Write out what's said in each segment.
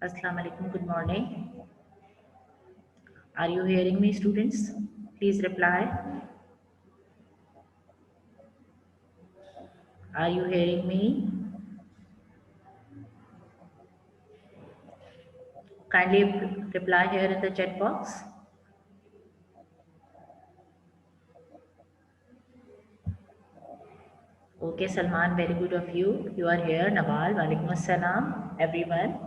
Assalamu alaikum. Good morning. Are you hearing me, students? Please reply. Are you hearing me? Kindly reply here in the chat box. Okay, Salman, very good of you. You are here. Nawal, walaikum assalam, everyone.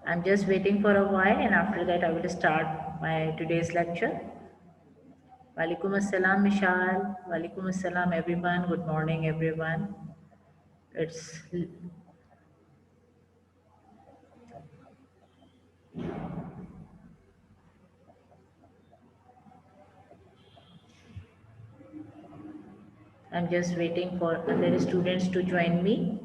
I'm just waiting for a while and after that I will start my today's lecture. Walaikum assalam, Mishal. Walaikum assalam, everyone. Good morning, everyone. It's I'm just waiting for other students to join me.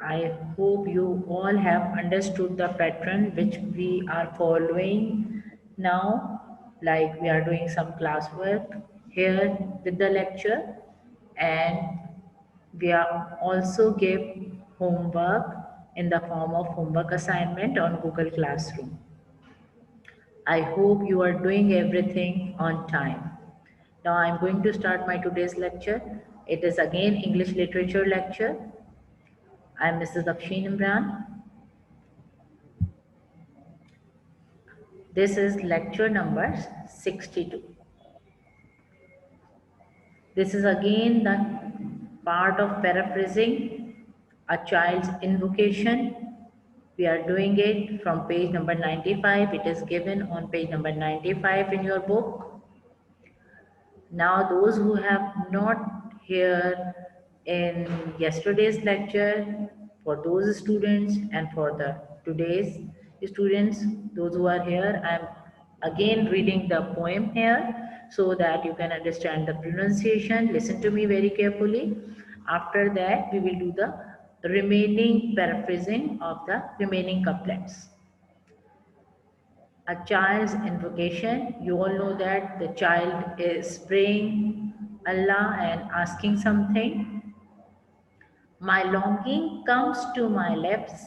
I hope you all have understood the pattern which we are following now. Like we are doing some classwork here with the lecture, and we are also give homework in the form of homework assignment on Google Classroom. I hope you are doing everything on time. Now I'm going to start my today's lecture. It is again English literature lecture. I'm Mrs. Afshin Imran. This is lecture number 62. This is again the part of paraphrasing a child's invocation. We are doing it from page number 95. It is given on page number 95 in your book. Now those who have not here in yesterday's lecture, for those students and for the today's students, those who are here, I am again reading the poem here so that you can understand the pronunciation. Listen to me very carefully. After that, we will do the remaining paraphrasing of the remaining couplets. A child's invocation, you all know that the child is praying Allah and asking something. My longing comes to my lips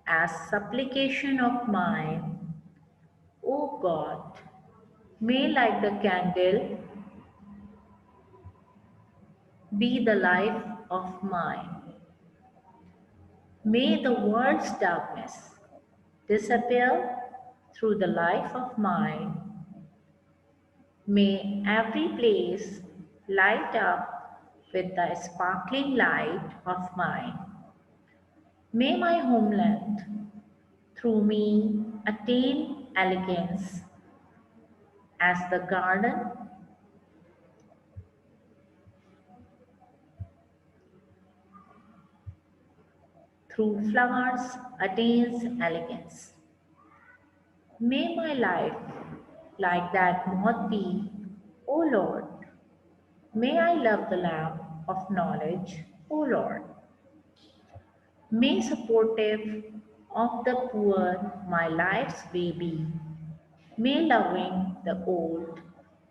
as supplication of mine. O God, may like the candle be the life of mine. May the world's darkness disappear through the life of mine. May every place light up with the sparkling light of mine. May my homeland through me attain elegance as the garden through flowers attains elegance. May my life like that moth be, O Lord. May I love the lamp of knowledge, O Lord. May supportive of the poor my life's way be. May loving the old,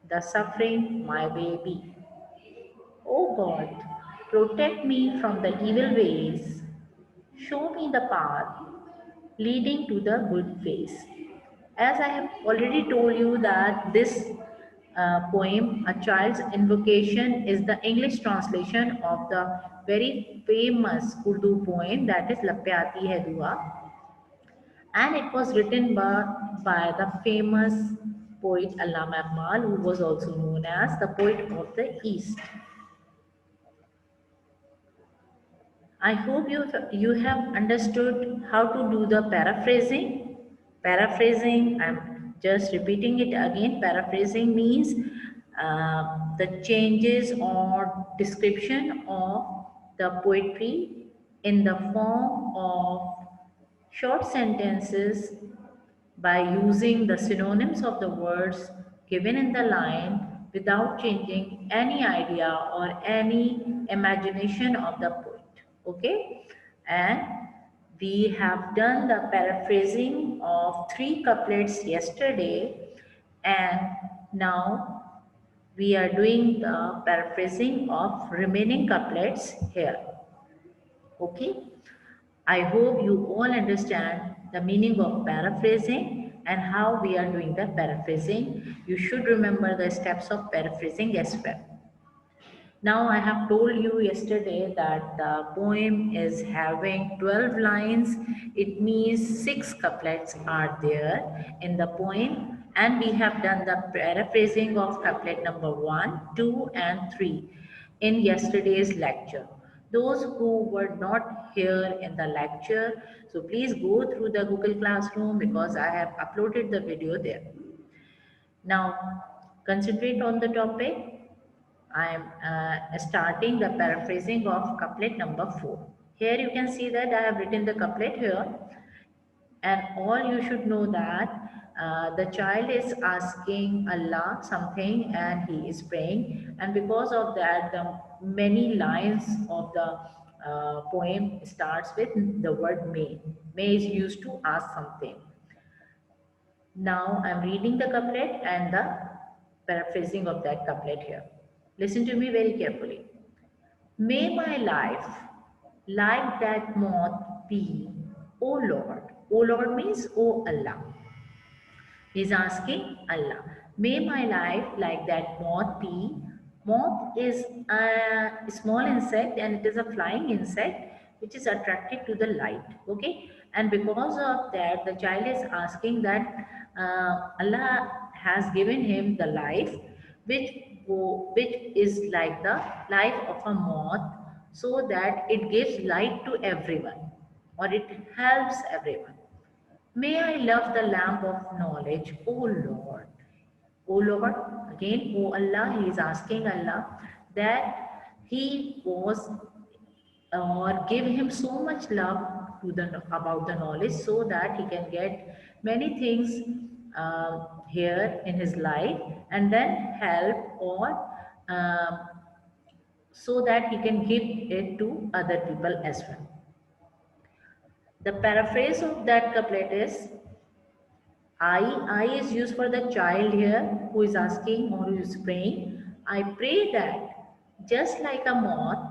the suffering my way be. O God, protect me from the evil ways. Show me the path leading to the good ways. As I have already told you that this poem, A Child's Invocation, is the English translation of the very famous Urdu poem that is Lapyati Hai Dua, and it was written by the famous poet Allama Iqbal, who was also known as the poet of the East. I hope you have understood how to do the paraphrasing. Paraphrasing, I'm just repeating it again. Paraphrasing means the changes or description of the poetry in the form of short sentences by using the synonyms of the words given in the line without changing any idea or any imagination of the poet. Okay, and we have done the paraphrasing of three couplets yesterday, and now we are doing the paraphrasing of remaining couplets here. Okay, I hope you all understand the meaning of paraphrasing and how we are doing the paraphrasing. You should remember the steps of paraphrasing as well. Now, I have told you yesterday that the poem is having 12 lines. It means 6 couplets are there in the poem, and we have done the paraphrasing of couplet number 1, 2, and 3 in yesterday's lecture. Those who were not here in the lecture, so please go through the Google Classroom because I have uploaded the video there. Now, concentrate on the topic. I am starting the paraphrasing of couplet number 4. Here you can see that I have written the couplet here, and all you should know that the child is asking Allah something and he is praying, and because of that, the many lines of the poem starts with the word may. May is used to ask something. Now I'm reading the couplet and the paraphrasing of that couplet here. Listen to me very carefully. May my life like that moth be, O Lord. O Lord means O Allah. He's asking Allah, may my life like that moth be. Moth is a small insect and it is a flying insect which is attracted to the light. Okay, and because of that, the child is asking that Allah has given him the life which which is like the life of a moth, so that it gives light to everyone or it helps everyone. May I love the lamp of knowledge, O Lord. O Lord, again, O Allah, he is asking Allah that he was or give him so much love to the about the knowledge so that he can get many things here in his life and then help or um, so that he can give it to other people as well. The paraphrase of that couplet is I is used for the child here who is asking or who is praying. I pray that just like a moth,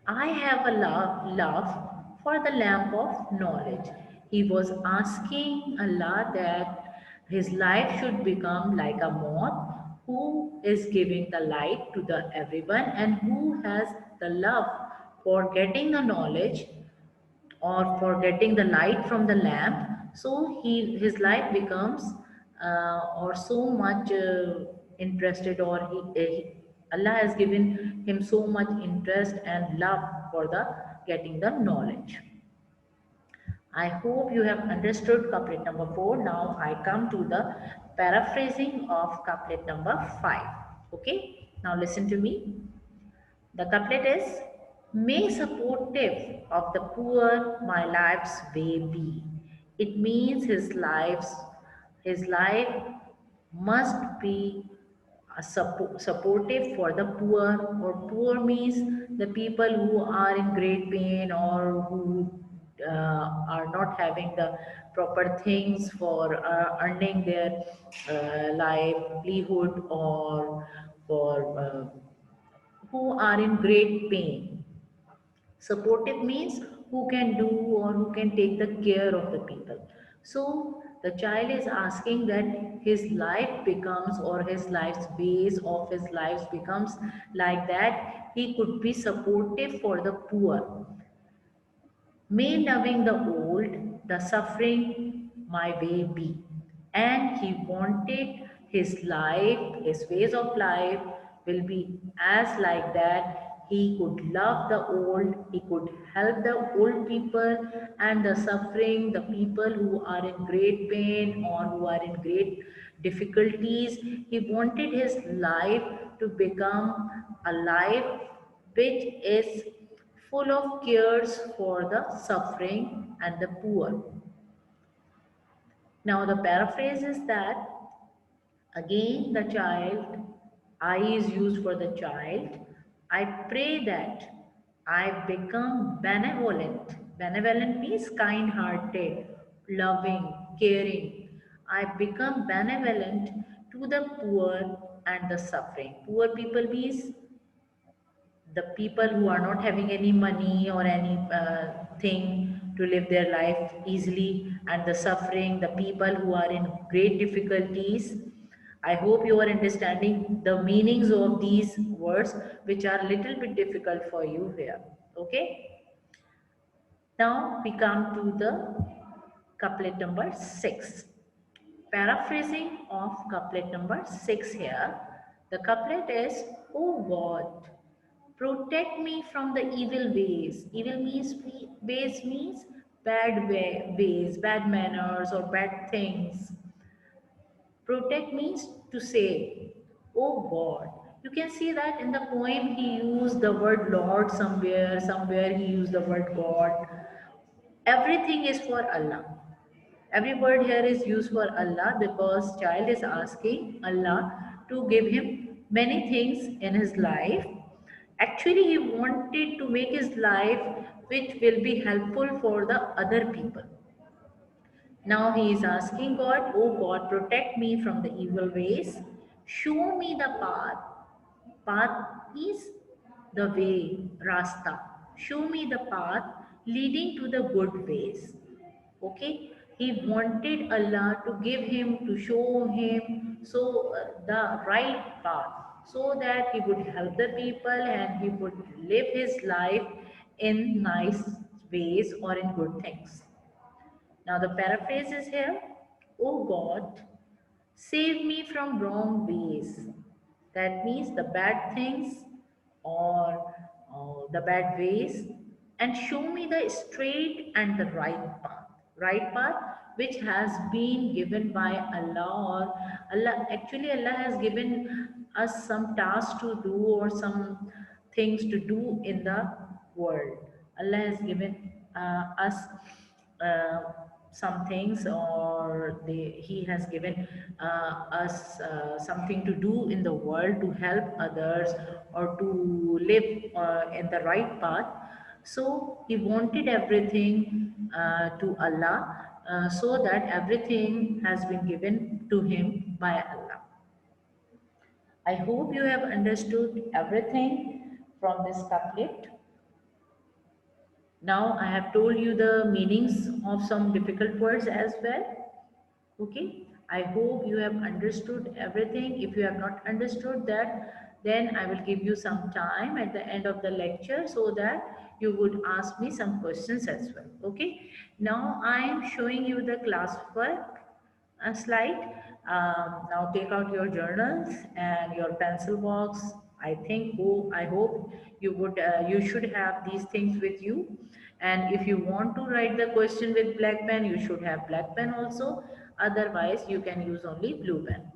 I have a love for the lamp of knowledge. He was asking Allah that his life should become like a moth who is giving the light to the everyone and who has the love for getting the knowledge or for getting the light from the lamp, so his life becomes or so much interested or Allah has given him so much interest and love for the getting the knowledge. I hope you have understood couplet number 4. Now I come to the paraphrasing of couplet number 5. Okay, now listen to me. The couplet is, may supportive of the poor my life's way be. It means his life must be supportive for the poor, or poor means the people who are in great pain or who are not having the proper things for earning their livelihood or for who are in great pain. Supportive means who can do or who can take the care of the people. So the child is asking that his life becomes or his life's base of his life becomes like that he could be supportive for the poor. May loving the old, the suffering my way be. And he wanted his life, his ways of life will be as like that. He could love the old, he could help the old people and the suffering, the people who are in great pain or who are in great difficulties. He wanted his life to become a life which is full of cares for the suffering and the poor. Now, the paraphrase is that Again, the child, I is used for the child. I pray that I become benevolent. Benevolent means kind hearted, loving, caring. I become benevolent to the poor and the suffering. Poor people means the people who are not having any money or any thing to live their life easily, and the suffering, the people who are in great difficulties. I hope you are understanding the meanings of these words, which are little bit difficult for you here. Okay, now we come to the couplet number 6. Paraphrasing of couplet number 6 here. The couplet is, oh God, protect me from the evil ways. Evil means, ways means bad ways, bad manners or bad things. Protect means to save. Oh God. You can see that in the poem he used the word Lord somewhere, somewhere he used the word God. Everything is for Allah. Every word here is used for Allah because child is asking Allah to give him many things in his life. Actually, he wanted to make his life which will be helpful for the other people. Now he is asking God, oh God, protect me from the evil ways. Show me the path. Path is the way, Rasta. Show me the path leading to the good ways. Okay, he wanted Allah to give him, to show him the right path, so that he would help the people and he would live his life in nice ways or in good things. Now the paraphrase is here. Oh God, save me from wrong ways. That means the bad things or the bad ways, and show me the straight and the right path. Right path which has been given by Allah, or Allah, actually Allah has given us some tasks to do or some things to do in the world. Allah has given us uh, some things, or he has given us something to do in the world to help others or to live in the right path. So he wanted everything to Allah, so that everything has been given to him by Allah. I hope you have understood everything from this couplet. Now I have told you the meanings of some difficult words as well. Okay, I hope you have understood everything. If you have not understood that, then I will give you some time at the end of the lecture so that you would ask me some questions as well. Okay, now I am showing you the classwork slide. Now take out your journals and your pencil box. I hope you should have these things with you. And if you want to write the question with black pen, you should have black pen also. Otherwise, you can use only blue pen.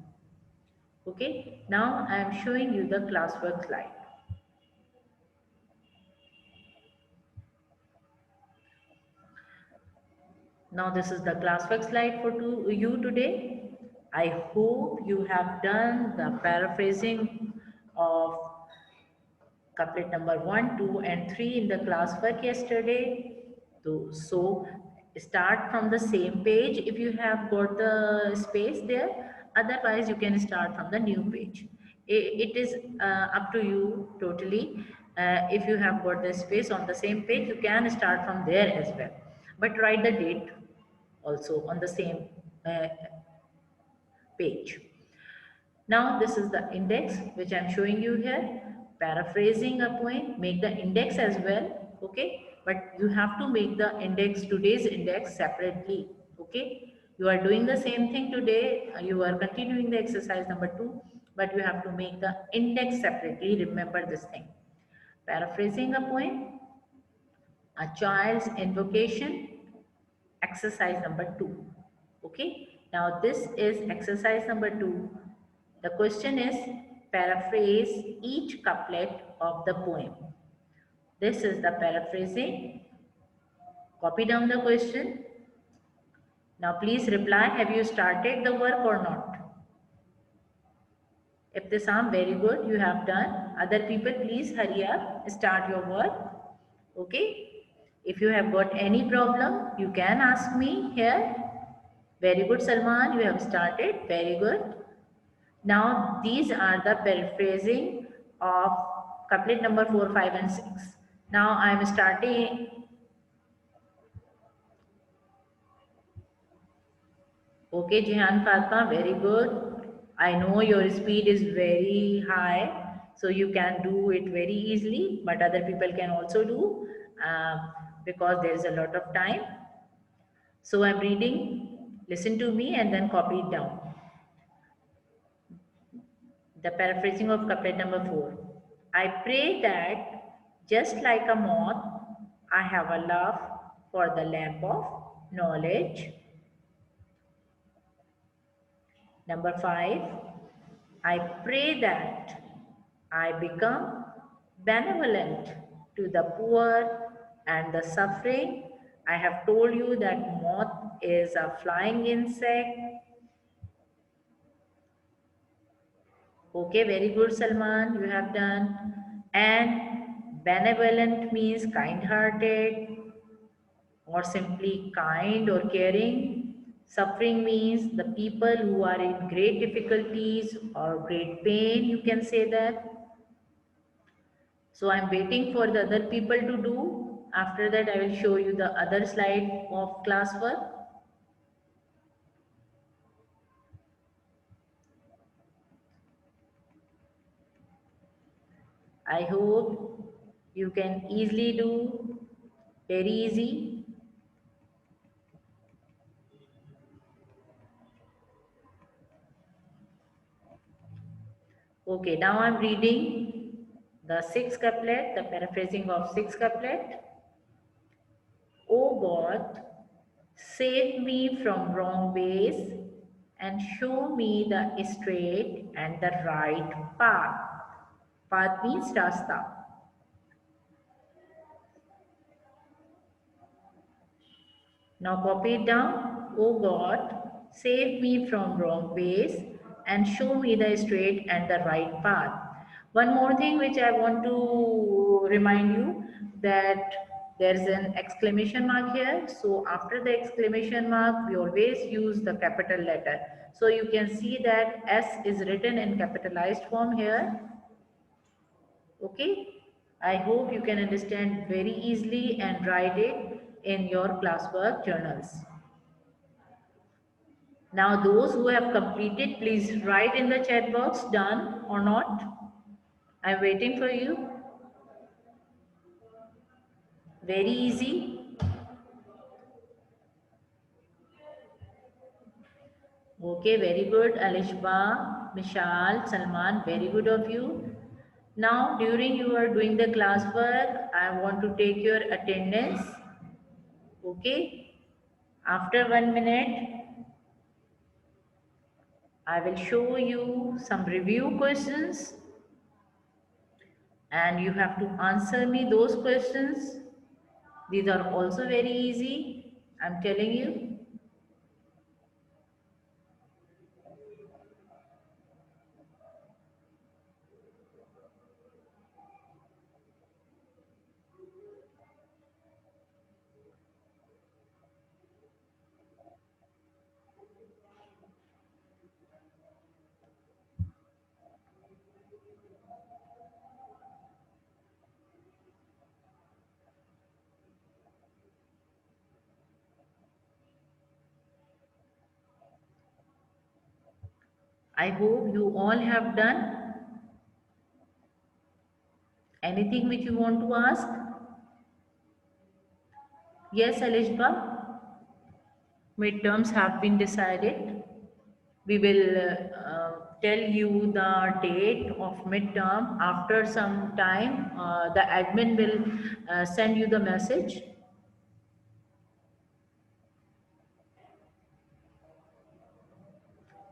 Okay. Now I am showing you the classwork slide. Now this is the classwork slide for you today. I hope you have done the paraphrasing of couplet number 1, 2 and 3 in the classwork yesterday. So start from the same page if you have got the space there. Otherwise you can start from the new page. It is up to you totally. If you have got the space on the same page, you can start from there as well. But write the date also on the same uh, page. Now this is the index which I am showing you here. Paraphrasing a poem, make the index as well, okay? But you have to make the index, today's index separately, okay? You are doing the same thing today, you are continuing the exercise number 2, but you have to make the index separately, remember this thing. Paraphrasing a poem, a child's invocation, exercise number 2. Okay, now this is exercise number 2. The question is, paraphrase each couplet of the poem. This is the paraphrasing. Copy down the question. Now please reply, have you started the work or not? Ibtisam, very good, you have done. Other people, please hurry up, start your work. Okay? If you have got any problem, you can ask me here. Very good, Salman, you have started. Very good. Now, these are the paraphrasing of couplet number 4, 5, and 6. Now, I am starting. Okay, Jihan Fatma, very good. I know your speed is very high, so you can do it very easily, but other people can also do because there is a lot of time. So I'm reading, listen to me and then copy it down. The paraphrasing of couplet number 4. I pray that just like a moth, I have a love for the lamp of knowledge. Number 5. I pray that I become benevolent to the poor and the suffering. I have told you that moth is a flying insect. Okay, very good, Salman, you have done. And benevolent means kind-hearted or simply kind or caring. Suffering means the people who are in great difficulties or great pain, you can say that. So I'm waiting for the other people to do. After that, I will show you the other slide of classwork. I hope you can easily do, very easy. Okay, now I'm reading the sixth couplet, the paraphrasing of sixth couplet. O God, save me from wrong ways and show me the straight and the right path. Path means rasta. Now copy it down. O God, save me from wrong ways and show me the straight and the right path. One more thing which I want to remind you, that there's an exclamation mark here. So after the exclamation mark, we always use the capital letter. So you can see that S is written in capitalized form here. Okay. I hope you can understand very easily and write it in your classwork journals. Now those who have completed, please write in the chat box done or not. I'm waiting for you. Very easy. Okay, very good. Alishba, Mishal, Salman, very good of you. Now during you are doing the classwork, I want to take your attendance. Okay. After 1 minute, I will show you some review questions and you have to answer me those questions. These are also very easy, I'm telling you. I hope you all have done. Anything which you want to ask? Yes, Alishba, midterms have been decided. We will tell you the date of midterm after some time. The admin will send you the message.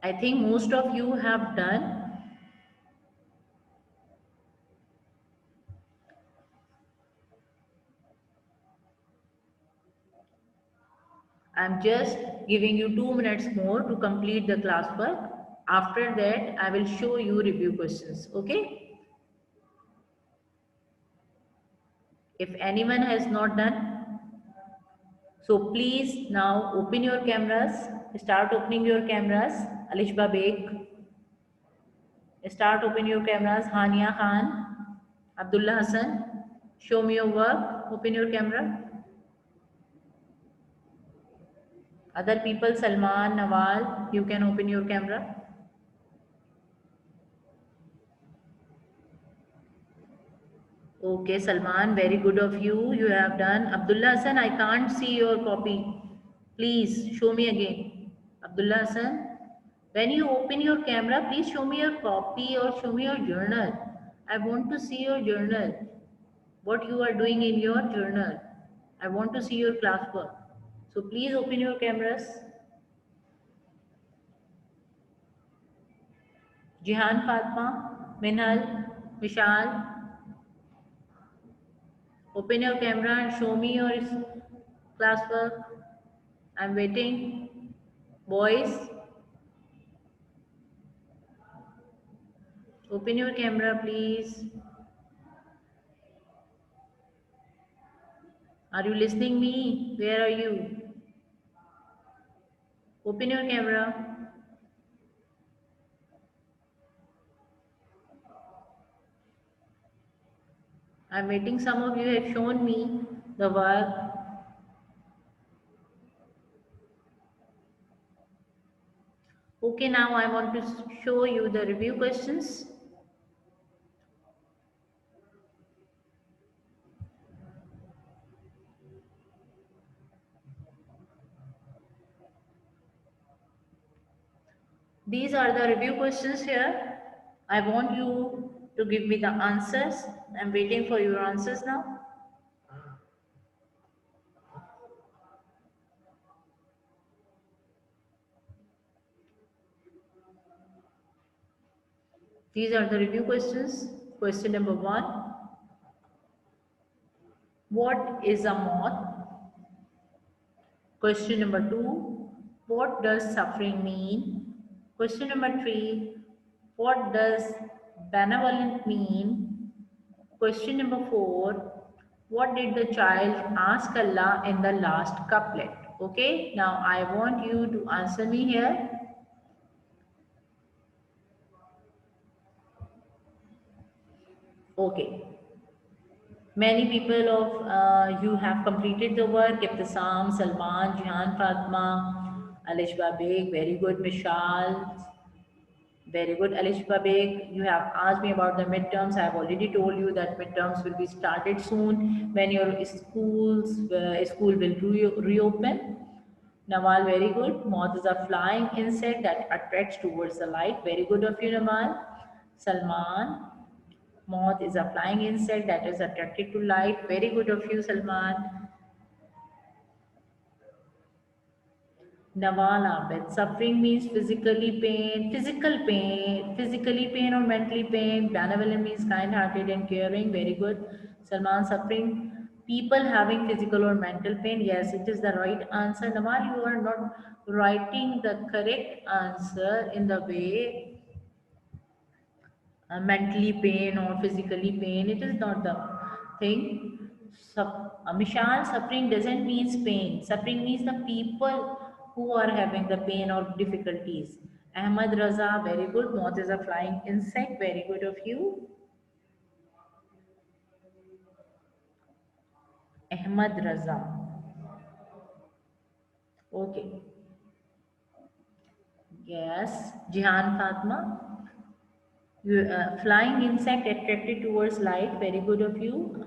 I think most of you have done. I'm just giving you 2 minutes more to complete the classwork. After that, I will show you review questions. Okay? If anyone has not done, so please now open your cameras. Start opening your cameras. Alishba Beg. Start open your cameras. Hania Khan. Abdullah Hassan. Show me your work. Open your camera. Other people, Salman, Nawal, you can open your camera. Okay, Salman, very good of you. You have done. Abdullah Hassan, I can't see your copy. Please show me again. Abdullah Hassan, when you open your camera, please show me your copy or show me your journal. I want to see your journal. What you are doing in your journal. I want to see your classwork. So please open your cameras. Jihan Fatma, Minhal, Vishal, open your camera and show me your classwork. I'm waiting. Boys, open your camera, please. Are you listening me? Where are you? Open your camera. I'm waiting. Some of you have shown me the work. Okay, now I want to show you the review questions. These are the review questions here. I want you to give me the answers. I'm waiting for your answers now. These are the review questions. Question number 1. What is a moth? Question number 2. What does suffering mean? Question number 3. What does benevolent mean? Question number 4. What did the child ask Allah in the last couplet? Okay, now I want you to answer me here. Okay. Many people of you have completed the work. Ibtisam, Salman, Jihan Fatma, Alishba Beg, very good. Mishal, very good. Alishba Beg, you have asked me about the midterms. I have already told you that midterms will be started soon when your school will reopen. Namal, very good. Moth is a flying insect that attracts towards the light. Very good of you, Namal. Salman, moth is a flying insect that is attracted to light. Very good of you, Salman. Nawal Abed. Suffering means physically pain or mentally pain. Benevolent means kind-hearted and caring. Very good. Salman, suffering. People having physical or mental pain. Yes, it is the right answer. Nawal, you are not writing the correct answer in the way mentally pain or physically pain. It is not the thing. Mishal, suffering doesn't mean pain. Suffering means the people who are having the pain or difficulties. Ahmad Raza, very good. Moth is a flying insect. Very good of you. Ahmad Raza. Okay. Yes. Jihan Fatma. You, flying insect attracted towards light. Very good of you.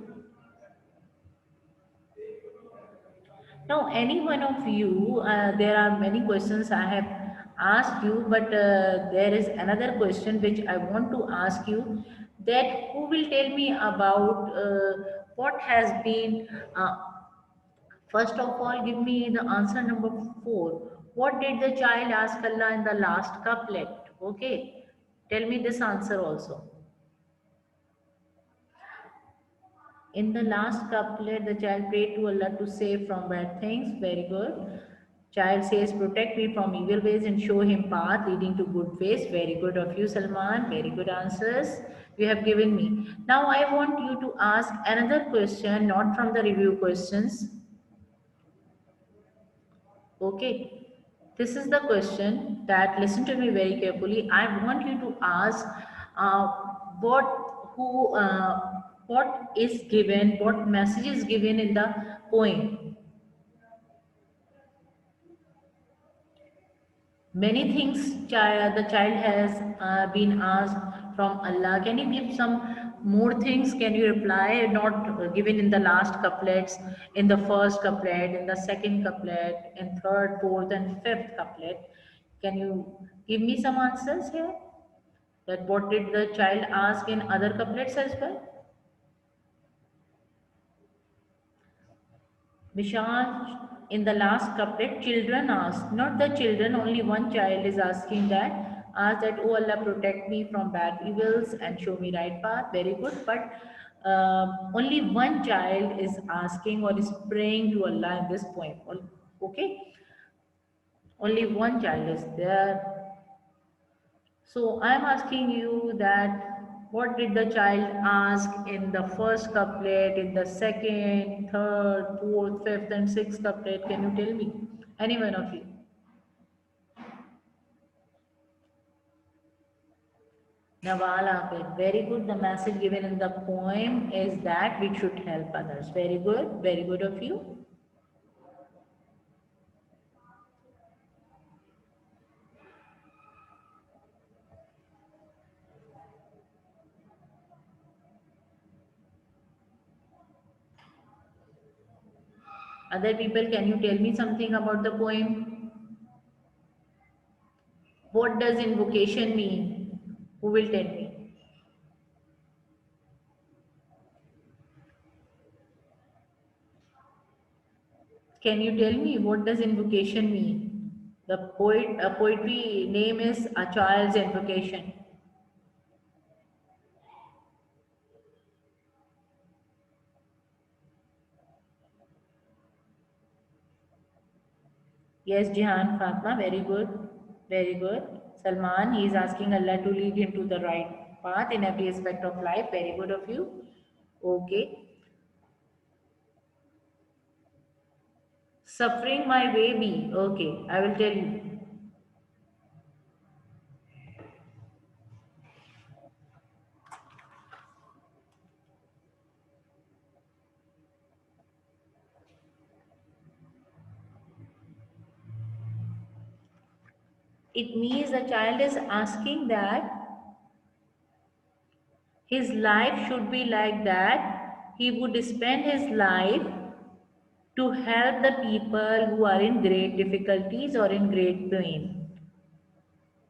Now, any one of you, there are many questions I have asked you, but there is another question which I want to ask you, that who will tell me about what has been, first of all, give me the answer number 4. What did the child ask Allah in the last couplet? Okay, tell me this answer also. In the last couplet, the child prayed to Allah to save from bad things. Very good. Child says, protect me from evil ways and show him path leading to good ways. Very good of you, Salman. Very good answers you have given me. Now I want you to ask another question, not from the review questions. Okay. This is the question that, listen to me very carefully. I want you to ask uh, what who what is given, what message is given in the poem. Many things the child has been asked from Allah. Can you give some more things? Can you reply? Not given in the last couplets, in the first couplet, in the second couplet, in third, fourth, and fifth couplet. Can you give me some answers here? That what did the child ask in other couplets as well? Vishal, in the last couplet, children ask, not the children, only one child is asking that, ask that, oh Allah, protect me from bad evils and show me right path. Very good. But only one child is asking or is praying to Allah in this poem. Okay? Only one child is there. So I'm asking you that what did the child ask in the first couplet, in the second, third, fourth, fifth, and sixth couplet? Can you tell me? Any one of you? Nawal Abid, very good. The message given in the poem is that we should help others. Very good of you. Other people, can you tell me something about the poem? What does invocation mean? Who will tell me? Can you tell me what does invocation mean? The poetry name is A Child's Invocation. Yes, Jihan Fatma, very good, very good. Salman, he is asking Allah to lead him to the right path in every aspect of life. Very good of you. Okay. Suffering my baby. Okay, I will tell you. It means the child is asking that his life should be like that. He would spend his life to help the people who are in great difficulties or in great pain.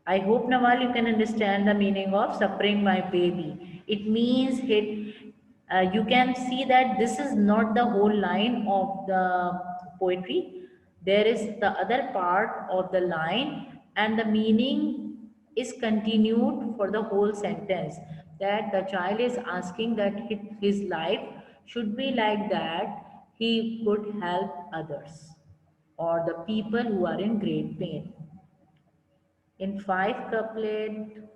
I hope, Nawal, you can understand the meaning of suffering my baby. It means you can see that this is not the whole line of the poetry. There is the other part of the line, and the meaning is continued for the whole sentence. That the child is asking that his life should be like that, he could help others or the people who are in great pain. In five couplet,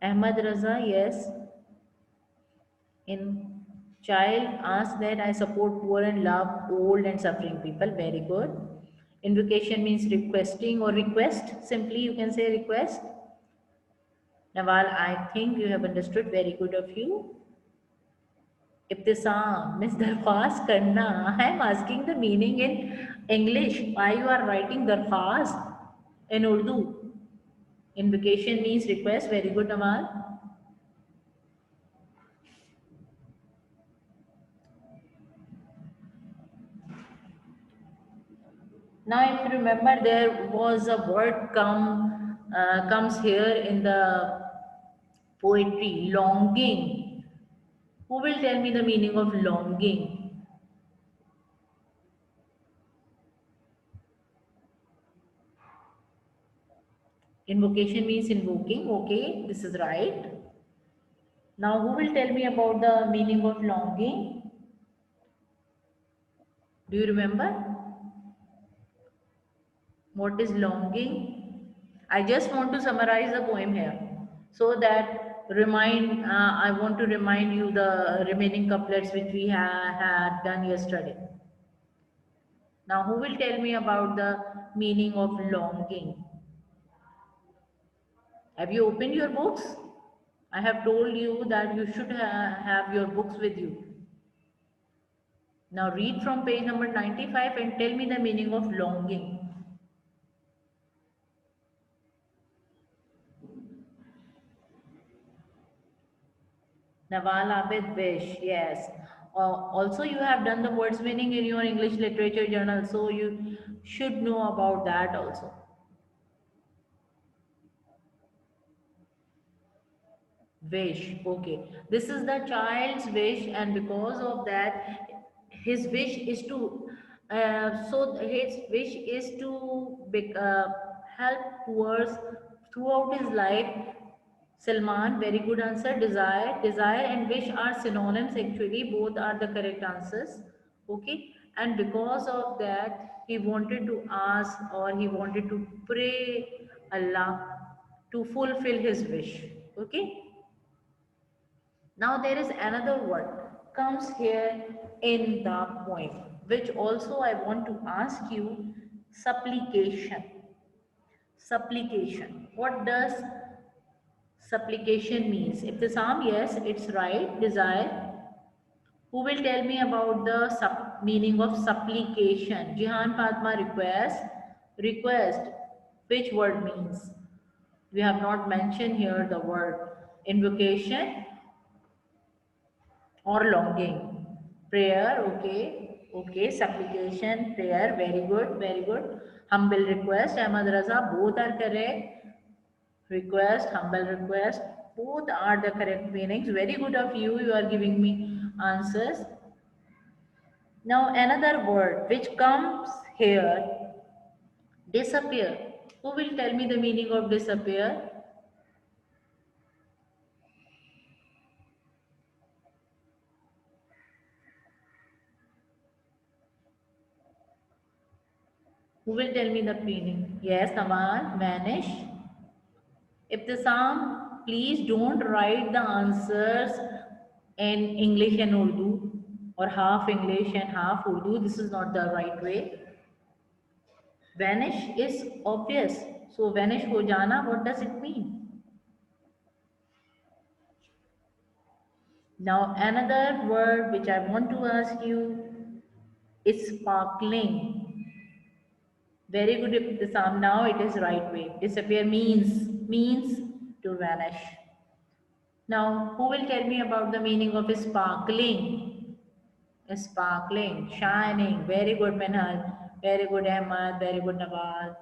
Ahmad Raza, yes. In child, ask that I support poor and love old and suffering people. Very good. Invocation means requesting or request. Simply, you can say request. Nawal, I think you have understood. Very good of you. Ibtisam means darkhast karna. I am asking the meaning in English. Why you are writing darkhast in Urdu? Invocation means request. Very good, Nawal. Now, if you remember, there was a word comes here in the poetry, longing. Who will tell me the meaning of longing? Invocation means invoking. Okay, this is right. Now, who will tell me about the meaning of longing? Do you remember? What is longing? I just want to summarize the poem here so that I want to remind you the remaining couplets which we had done yesterday. Now, who will tell me about the meaning of longing? Have you opened your books? I have told you that you should have your books with you. Now, read from page number 95 and tell me the meaning of longing. Nawal Abid Vish, yes. Also, you have done the words meaning in your English literature journal, so you should know about that also. Wish, okay. This is the child's wish, and because of that, his wish is to, his wish is to help poor throughout his life. Salman, very good answer. Desire and wish are synonyms actually. Both are the correct answers. Okay. And because of that, he wanted to ask or he wanted to pray Allah to fulfill his wish. Okay. Now there is another word comes here in the poem, which also I want to ask you supplication. Supplication. What does supplication means? If the psalm, yes, it's right. Desire. Who will tell me about the meaning of supplication? Jihan Fatma request. Request. Which word means? We have not mentioned here the word invocation or longing. Prayer, okay, okay. Supplication, prayer, very good, very good. Humble request, Ahmad Raza, both are correct. Request, humble request, both are the correct meanings. Very good of you, you are giving me answers. Now another word which comes here, disappear. Who will tell me the meaning of disappear? Who will tell me the meaning? Yes, Naman, vanish. If the Psalm, please don't write the answers in English and Urdu or half English and half Urdu. This is not the right way. Vanish is obvious. So vanish ho jana, what does it mean? Now another word which I want to ask you is sparkling. Very good if the Psalm now it is right way. Disappear means to vanish. Now, who will tell me about the meaning of sparkling? Sparkling, shining. Very good, Minhal. Very good, Ahmad. Very good, Nawaz.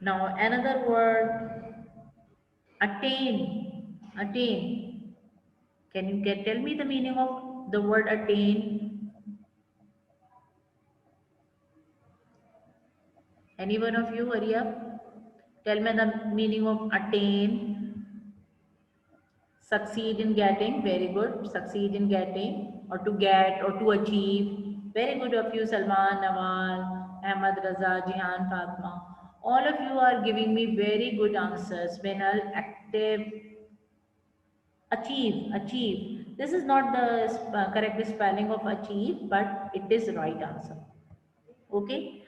Now, another word, attain. Attain. Can you tell me the meaning of the word attain? Any one of you, hurry up. Tell me the meaning of attain. Succeed in getting, very good. Succeed in getting, or to get, or to achieve. Very good of you, Salman, Nawal, Ahmad Raza, Jihan, Fatma. All of you are giving me very good answers. Benal, active, achieve, achieve. This is not the correct spelling of achieve, but it is the right answer. Okay.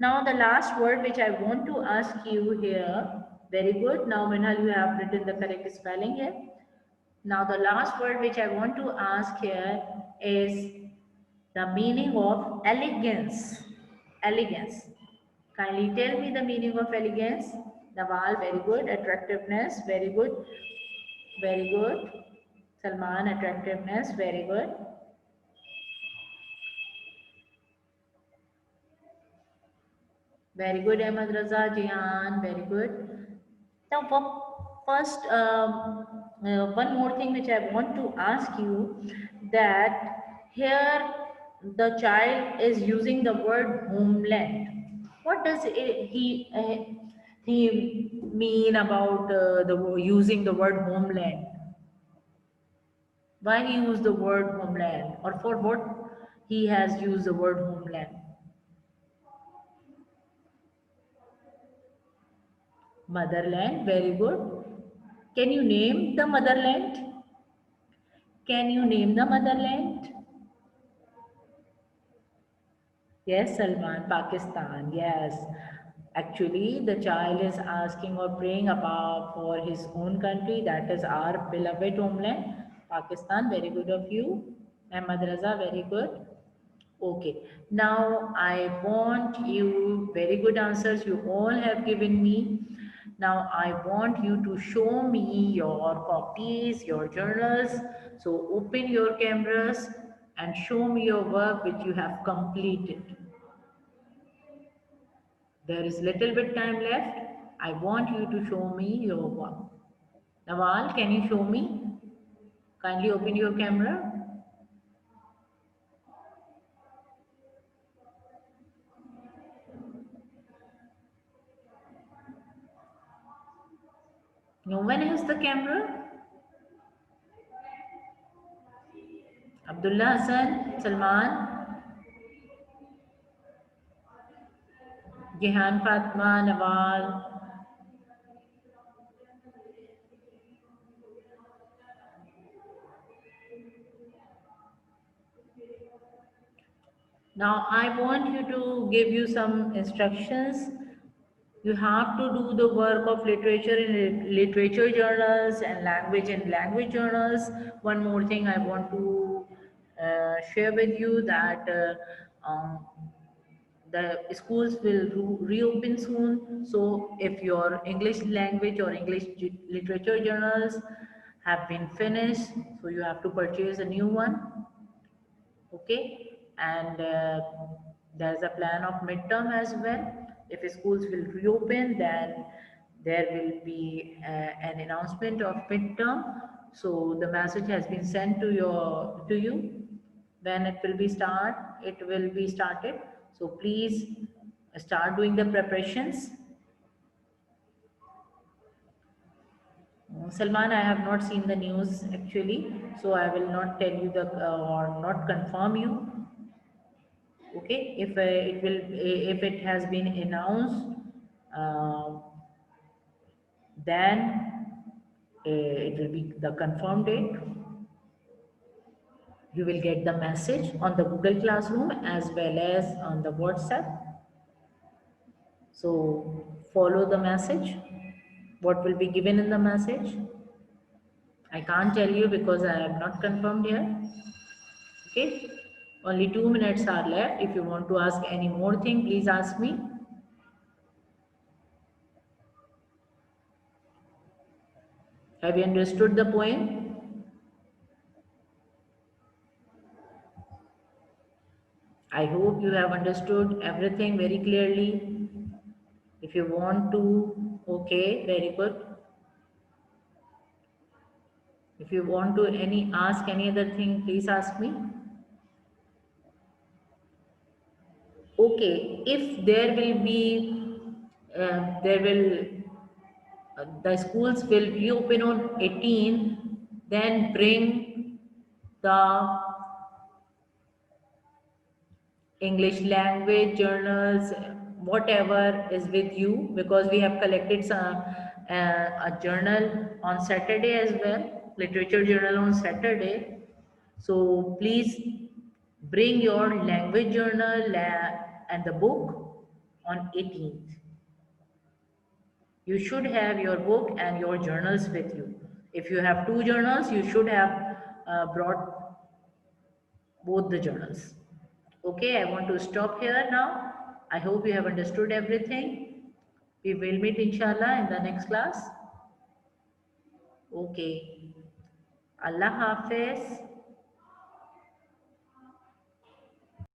Now the last word which I want to ask you here. Very good. Now, Minhal, you have written the correct spelling here. Now the last word which I want to ask here is the meaning of elegance. Elegance. Kindly tell me the meaning of elegance. Nawal, very good. Attractiveness, very good. Very good. Salman, attractiveness, very good. Very good, Ahmad Raza, Jihan, very good. Now, first, one more thing which I want to ask you that here the child is using the word homeland. What does he mean about using the word homeland? Why he use the word homeland, or for what He has used the word homeland. Motherland, very good. Can you name the motherland? Can you name the motherland? Yes, Salman, Pakistan. Yes. Actually, the child is asking or praying about for his own country. That is our beloved homeland, Pakistan. Very good of you. Ahmad Raza, very good. Okay. Now I want you very good answers. You all have given me. Now I want you to show me your copies, your journals. So open your cameras and show me your work which you have completed. There is little bit time left. I want you to show me your work. Nawal, can you show me? Kindly open your camera. No one has the camera. Abdullah Hassan, Salman, Jehan Fatma, Nawal. Now I want you to give you some instructions. You have to do the work of literature in literature journals and language in language journals. One more thing I want to share with you that the schools will reopen soon. So if your English language or English literature journals have been finished, so you have to purchase a new one. Okay, and there's a plan of midterm as well. If schools will reopen, then there will be an announcement of midterm. So the message has been sent to you when it will be started. So please start doing the preparations. Salman, I have not seen the news actually, so I will not tell you the or not confirm you. Okay, if it has been announced, uh, then it will be the confirmed date. You will get the message on the Google Classroom as well as on the WhatsApp. So follow the message, what will be given in the message. I can't tell you because I have not confirmed here. Okay, only 2 minutes are left. If you want to ask any more thing, please ask me. Have you understood the poem? I hope you have understood everything very clearly. If you want to, okay, very good. If you want to ask any other thing, please ask me. Okay, if there will be, there will, the schools will reopen on 18, then bring the English language journals, whatever is with you, because we have collected a journal on Saturday as well, literature journal on Saturday. So please bring your language journal and the book on 18th. You should have your book and your journals with you. If you have two journals, you should have brought both the journals. Okay, I want to stop here now. I hope you have understood everything. We will meet inshallah in the next class. Okay. Allah Hafiz.